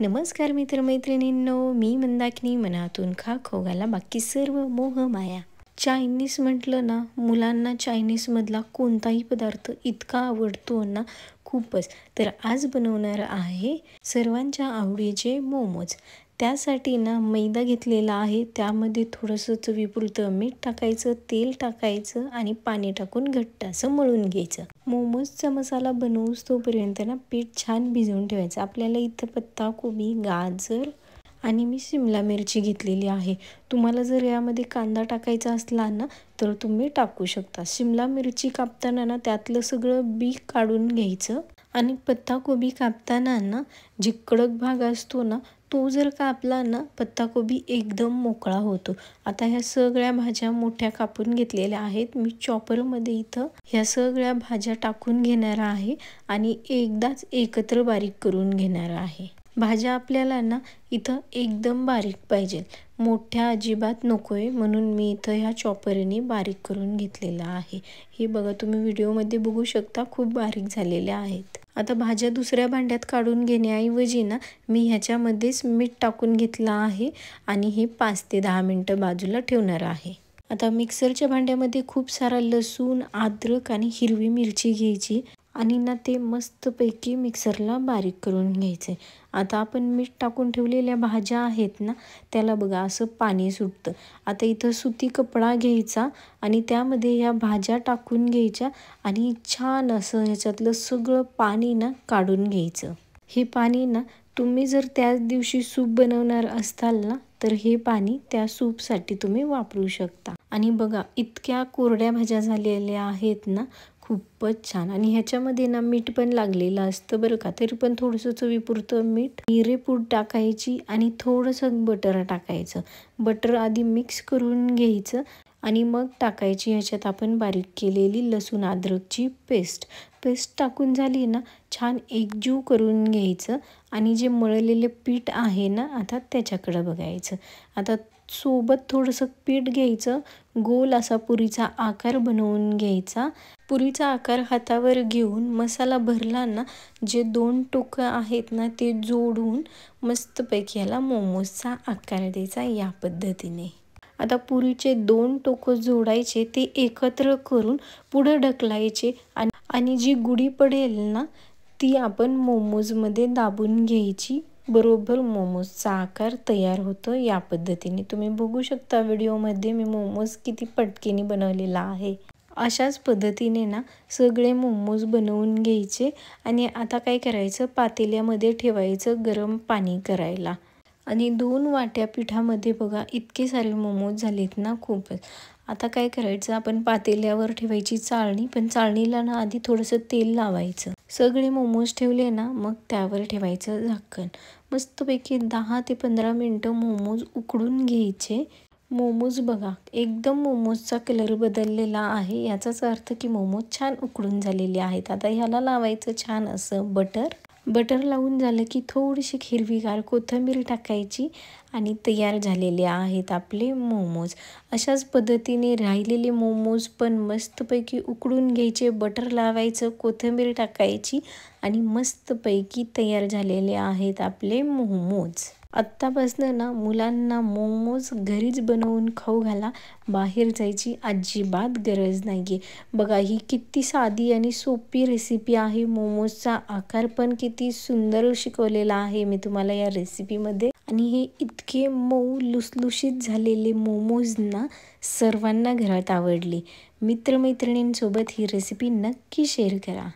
नमस्कार मित्रमैत्रिणींनो, मी मंदाकिनी. मनातून खा खोगाला बाकी सर्व मोह माया. चायनीज म्हटलं ना, मुलांना चायनीजमधला कोणताही पदार्थ इतका आवडतो ना, खूपच. तर आज बनवणार आहे सर्वांच्या आवडीचे मोमोज. त्यासाठी ना मैदा घेतलेला आहे, त्यामध्ये थोडंसं चवीपुरतं मीठ टाकायचं, तेल टाकायचं आणि पाणी टाकून घट्ट असं मळून घ्यायचं. मोमोजचा मसाला बनवूस तोपर्यंत ना पीठ छान भिजवून ठेवायचं. आपल्याला इथं पत्ताकोबी, गाजर आणि मी शिमला मिरची घेतलेली आहे. तुम्हाला जर यामध्ये कांदा टाकायचा असला ना तर तुम्ही टाकू शकता. शिमला मिरची कापताना ना त्यातलं सगळं बी काढून घ्यायचं आणि पत्ताकोबी कापताना ना जे कडक भाग असतो ना तो जर कापला ना पत्ताकोबी एकदम मोकळा होतो. आता ह्या सगळ्या भाज्या मोठ्या कापून घेतलेल्या आहेत. मी चॉपरमध्ये इथं ह्या सगळ्या भाज्या टाकून घेणार आहे आणि एकदाच एकत्र बारीक करून घेणार आहे. भाज्या आपल्याला ना इथं एकदम बारीक पाहिजे, मोठ्या अजिबात नकोय, म्हणून मी इथं ह्या चॉपरने बारीक करून घेतलेला आहे. हे बघा, तुम्ही व्हिडिओमध्ये बघू शकता, खूप बारीक झालेल्या आहेत. आता भाज्या दुसऱ्या भांड्यात काढून घेण्याऐवजी ना मी ह्याच्यामध्येच मीठ टाकून घेतलं आहे आणि हे 5 ते 10 मिनटं बाजूला ठेवणार आहे. आता मिक्सरच्या भांड्यामध्ये खूप सारा लसूण, अद्रक आणि हिरवी मिरची घ्यायची आणि ना ते मस्तपैकी मिक्सरला बारीक करून घ्यायचे. आता आपण मीठ टाकून ठेवलेल्या भाज्या आहेत ना त्याला बघा असं पाणी सुटतं. आता इथं सुती कपडा घ्यायचा आणि त्यामध्ये ह्या भाज्या टाकून घ्यायच्या आणि छान असं ह्याच्यातलं सगळं पाणी ना काढून घ्यायचं. हे पाणी ना तुम्ही जर त्याच दिवशी सूप बनवणार असताल ना तर हे पाणी त्या सूपसाठी तुम्ही वापरू शकता. आणि बघा, इतक्या कोरड्या भाज्या झालेल्या आहेत ना, खूपच छान. आणि ह्याच्यामध्ये ना मीठ पण लागलेलं असतं बरं का, तरी पण थोडंसं चवीपुरतं मीठ, मिरेपूड टाकायची आणि थोडंसं बटर टाकायचं. बटर आधी मिक्स करून घ्यायचं आणि मग टाकायची ह्याच्यात आपण बारीक केलेली लसूण अद्रकची पेस्ट टाकून झाली ना छान एकजीव करून घ्यायचं आणि जे मळलेले पीठ आहे ना आता त्याच्याकडे बघायचं. आता सोबत थोडंसं पीठ घ्यायचं, गोल असा पुरीचा आकार बनवून घ्यायचा. पुरीचा आकार हातावर घेऊन मसाला भरला ना जे 2 टोकं आहेत ना ते जोडून मस्तपैकी याला मोमोजचा आकार द्यायचा या पद्धतीने. आता पुरीचे 2 टोकं जोडायचे, ते एकत्र करून पुढं ढकलायचे आणि जी गुढी पडेल ना ती आपण मोमोजमध्ये दाबून घ्यायची. बरोबर मोमोजचा आकार तयार होतो या पद्धतीने. तुम्ही बघू शकता व्हिडिओमध्ये मी मोमोज किती पटकेने बनवलेला आहे. अशाच पद्धतीने ना सगळे मोमोज बनवून घ्यायचे आणि आता काय करायचं, पातेल्यामध्ये ठेवायचं गरम पाणी करायला आणि 2 वाट्या पिठामध्ये बघा इतके सारे मोमोज झालेत ना, खूपच. आता काय करायचं, आपण पातेल्यावर ठेवायची चाळणी, पण चाळणीला ना आधी थोडंसं तेल लावायचं. सगळे मोमोज ठेवले ना मग त्यावर ठेवायचं झाकण. मस्तपैकी 10 ते 15 मिनटं मोमोज उकडून घ्यायचे. मोमोज बघा एकदम मोमोजचा कलर बदललेला आहे, याचाच अर्थ की मोमोज छान उकडून झालेले आहेत. आता ह्याला लावायचं छान असं बटर लावून झालं की थोडीशी हिरवीगार कोथिंबीर टाकायची आणि तयार झालेले आहेत आपले मोमोज. अशाच पद्धतीने राहिलेले मोमोज पण मस्तपैकी उकडून घ्यायचे, बटर लावायचं, कोथिंबीर टाकायची आणि मस्तपैकी तयार झालेले आहेत आपले मोमोज. आत्तापासून ना मुलांना मोमोज घरीच बनवून खाऊ घाला, बाहेर जायची अजिबात गरज नाही आहे. बघा, ही किती साधी आणि सोपी रेसिपी आहे. मोमोजचा आकार पण किती सुंदर शिकवलेला आहे मी तुम्हाला या रेसिपीमध्ये. आणि हे इतके मऊ लुसलुशीत झालेले मोमोज ना सर्वांना घरात आवडले. मित्रमैत्रिणींसोबत ही रेसिपी नक्की शेअर करा.